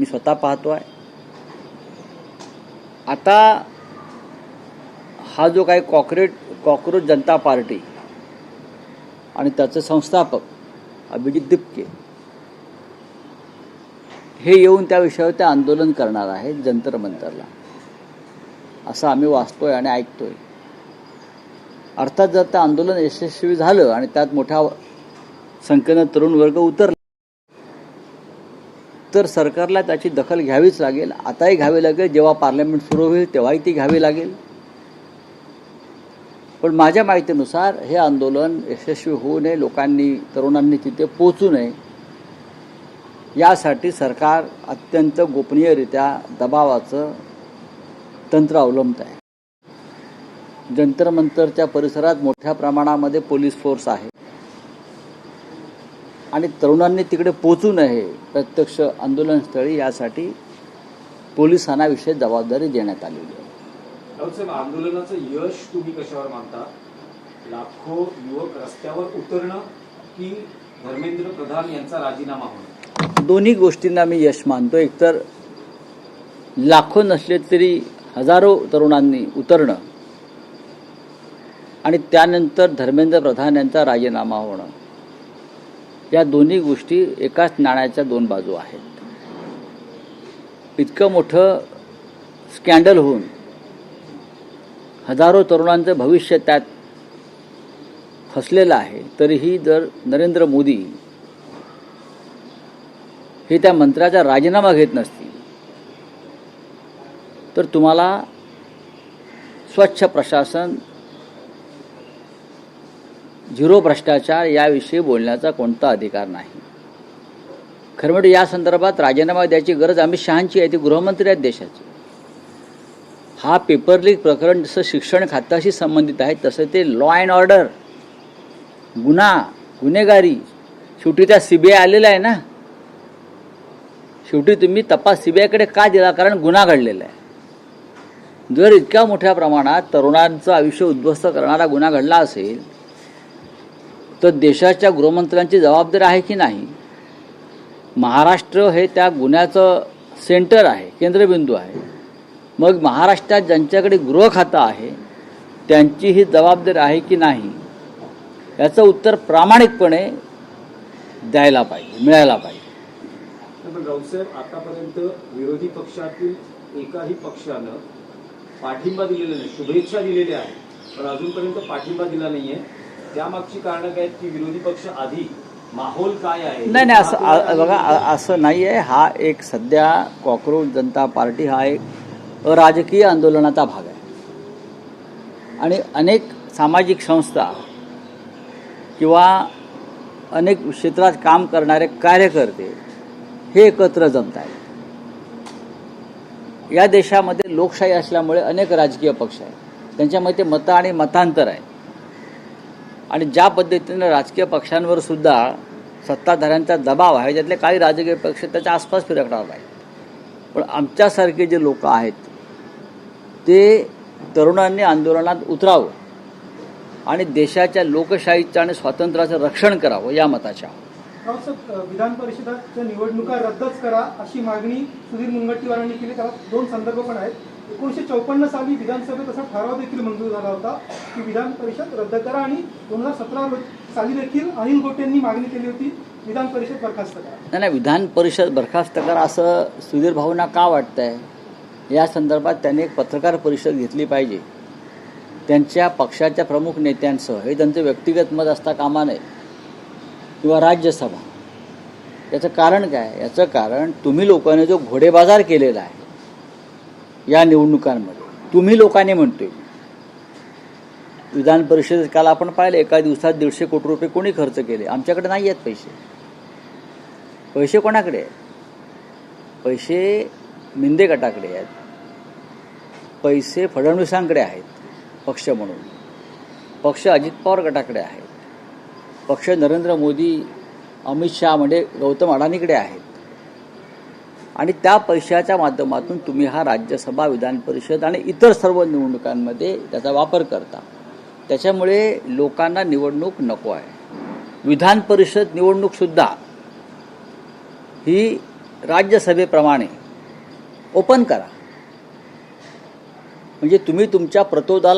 मी स्वतः पाहतोय। आता हा जो काही कॉकरोच जनता पार्टी आणि त्याचे संस्थापक अभिजित दिपके हे येऊन त्या विषयावर ते आंदोलन करणार आहेत जंतर मंतरला, असं आम्ही वाचतोय आणि ऐकतोय। अर्थात जर ते आंदोलन यशस्वी झालं आणि त्यात मोठ्या संख्येनं तरुण वर्ग उतरला तर सरकारला त्याची दखल घ्यावीच लागेल। आताही घ्यावी लागेल, जेव्हा पार्लमेंट सुरू होईल तेव्हाही ती घ्यावी लागेल। पण माझ्या माहितीनुसार हे आंदोलन यशस्वी होऊ नये, लोकांनी तरुणांनी तिथे पोहोचू नये यासाठी सरकार अत्यंत गोपनीयरित्या दबावाचं तंत्र अवलंबत आहे। जंतर मंतरच्या परिसरात मोठ्या प्रमाणामध्ये पोलीस फोर्स आहे आणि तरुणांनी तिकडे पोहोचू नये प्रत्यक्ष आंदोलनस्थळी यासाठी पोलिसांना विशेष जबाबदारी देण्यात आलेली आहे। साहेब, आंदोलनाचं यश तुम्ही कशावर मानता? लाखो युवक रस्त्यावर उतरणं की धर्मेंद्र प्रधान यांचा राजीनामा होणं? दोन्ही गोष्टींना मी यश मानतो। एकतर लाखो नसले तरी हजारो तरुणांनी उतरणं आणि त्यानंतर धर्मेंद्र प्रधान यांचा राजीनामा होणं, या दोन्ही गोष्टी एकाच नाण्याच्या दोन बाजू आहेत। इतकं मोठं स्कॅन्डल होऊन हजारो तरुणांचं भविष्य त्यात फसलेलं आहे, तरीही जर नरेंद्र मोदी हे त्या मंत्र्याचा राजीनामा घेत नसतील तर तुम्हाला स्वच्छ प्रशासन, झिरो भ्रष्टाचार याविषयी बोलण्याचा कोणता अधिकार नाही। खरं म्हणजे या संदर्भात राजीनामा द्यायची गरज अमित शहांची आहे, ते गृहमंत्री आहेत देशाचे। हा पेपर लीक प्रकरण जसं शिक्षण खात्याशी संबंधित आहे तसं ते लॉ अँड ऑर्डर, गुन्हेगारी, शेवटी त्या सीबीआय आलेला आहे ना। शेवटी तुम्ही तपास सीबीआयकडे का दिला? कारण गुन्हा घडलेला आहे। जर इतक्या मोठ्या प्रमाणात तरुणांचं आयुष्य उद्ध्वस्त करणारा गुन्हा घडला असेल तर देशाच्या गृहमंत्र्यांची जबाबदारी आहे की नाही? महाराष्ट्र हे त्या गुन्ह्याचं सेंटर आहे, केंद्रबिंदू आहे। मग महाराष्ट्रात ज्यांच्याकडे गृह खातं आहे त्यांची ही जबाबदारी आहे की नाही याचं उत्तर प्रामाणिकपणे द्यायला पाहिजे, मिळायला पाहिजे। पण राऊतसाहेब, आतापर्यंत विरोधी पक्षातील एकाही पक्षानं पाठिंबा दिलेला नाही, शुभेच्छा दिलेल्या आहेत पण अजूनपर्यंत पाठिंबा दिला नाहीये। त्यामागची कारणं काय आहेत की विरोधी पक्ष आधी माहोल काय आहे? नाही, असं बघा, असं नाही आहे। हा एक सध्या कॉकरोच जनता पार्टी हा एक राजकीय आंदोलनाचा भाग आहे आणि अनेक सामाजिक संस्था किंवा अनेक क्षेत्रात काम करणारे कार्यकर्ते हे एकत्र जमत आहेत। या देशामध्ये लोकशाही असल्यामुळे अनेक राजकीय पक्ष आहेत, त्यांच्यामध्ये मतं आणि मतांतर आहे आणि ज्या पद्धतीने राजकीय पक्षांवर सुद्धा सत्ताधाऱ्यांचा दबाव आहे त्यातले काही राजकीय पक्ष त्याच्या आसपास फिरकणार आहेत। पण आमच्यासारखे जे लोक आहेत ते तरुणांनी आंदोलनात उतरावं आणि देशाच्या लोकशाहीचं आणि स्वातंत्र्याचं रक्षण करावं या मताच्या। विधान परिषदेच्या निवडणुका रद्दच करा अशी मागणी सुधीर मुनगंटीवारांनी केली। त्याला दोन संदर्भ पण आहेत। 1954 साली विधानसभेत असा ठराव देखील मंजूर झाला होता की विधान परिषद रद्द करा आणि 2017 साली देखील अनिल गोटेंनी मागणी केली होती विधान परिषद बरखास्त करा। नाही, विधान परिषद बरखास्त करा असं सुधीर भाऊंना का वाटतंय? या संदर्भात त्यांनी एक पत्रकार परिषद घेतली पाहिजे। त्यांच्या पक्षाच्या प्रमुख नेत्यांसह, हे त्यांचं व्यक्तिगत मत असता कामा नये, किंवा राज्यसभा। याचं कारण काय? याचं कारण तुम्ही लोकांनी जो घोडेबाजार केलेला आहे या निवडणुकांमध्ये, तुम्ही लोकांनी म्हणतोय। विधान परिषदेत काल आपण पाहिलं एका दिवसात 150 कोटी रुपये कोणी खर्च केले? आमच्याकडे नाही आहेत पैसे। पैसे कोणाकडे आहेत? पैसे मिंदे गटाकडे आहेत, पैसे फडणवीसांकडे आहेत पक्ष म्हणून, पक्ष अजित पवार गटाकडे आहेत, पक्ष नरेंद्र मोदी, अमित शहा म्हणजे गौतम अडाणीकडे आहेत आणि त्या पैशाच्या माध्यमातून तुम्ही हा राज्यसभा, विधान परिषद आणि इतर सर्व निवडणुकांमध्ये त्याचा वापर करता। त्याच्यामुळे लोकांना निवडणूक नको आहे। विधान परिषद निवडणूक सुद्धा ही राज्यसभेप्रमाणे ओपन करा. म्हणजे तुम्ही तुमच्या प्रतोदाला